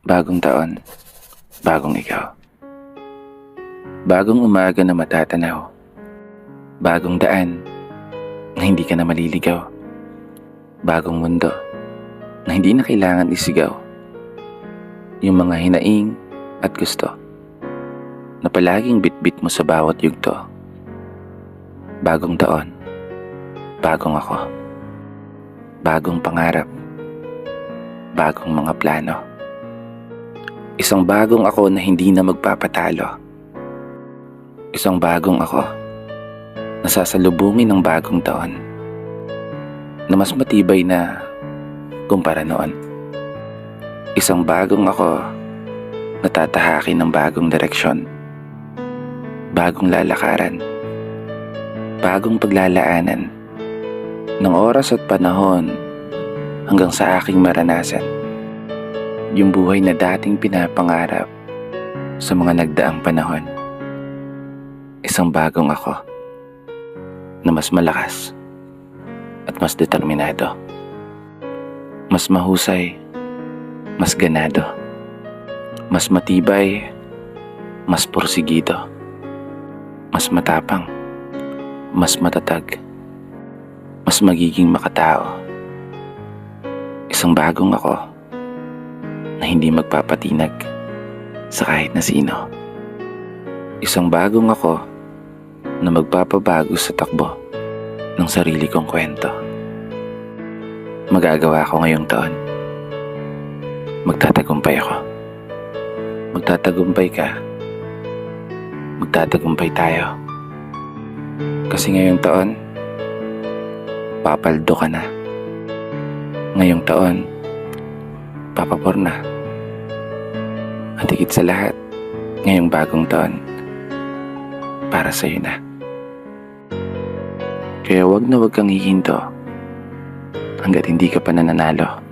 Bagong taon, bagong ikaw. Bagong umaga na matatanaw. Bagong daan na hindi ka na maliligaw. Bagong mundo na hindi na kailangan isigaw. Yung mga hinaing at gusto na palaging bitbit mo sa bawat yugto. Bagong taon, bagong ako. Bagong pangarap, bagong mga plano. Isang bagong ako na hindi na magpapatalo. Isang bagong ako na sasalubungin ng bagong taon na mas matibay na kumpara noon. Isang bagong ako na tatahakin ng bagong direksyon. Bagong lalakaran. Bagong paglalaanan ng oras at panahon hanggang sa aking maranasan. Yung buhay na dating pinapangarap sa mga nagdaang panahon. Isang bagong ako na mas malakas at mas determinado. Mas mahusay, mas ganado. Mas matibay, mas porsigido. Mas matapang, mas matatag. Mas magiging makatao. Isang bagong ako na hindi magpapatinag sa kahit na sino. Isang bagong ako na magpapabago sa takbo ng sarili kong kwento. Magagawa ko ngayong taon. Magtatagumpay ako. Magtatagumpay ka. Magtatagumpay tayo. Kasi ngayong taon, papaldo ka na. Ngayong taon, papabor na. At higit sa lahat, ngayong bagong taon, para sa'yo na. Kaya wag na wag kang hihinto hanggat hindi ka pa nananalo.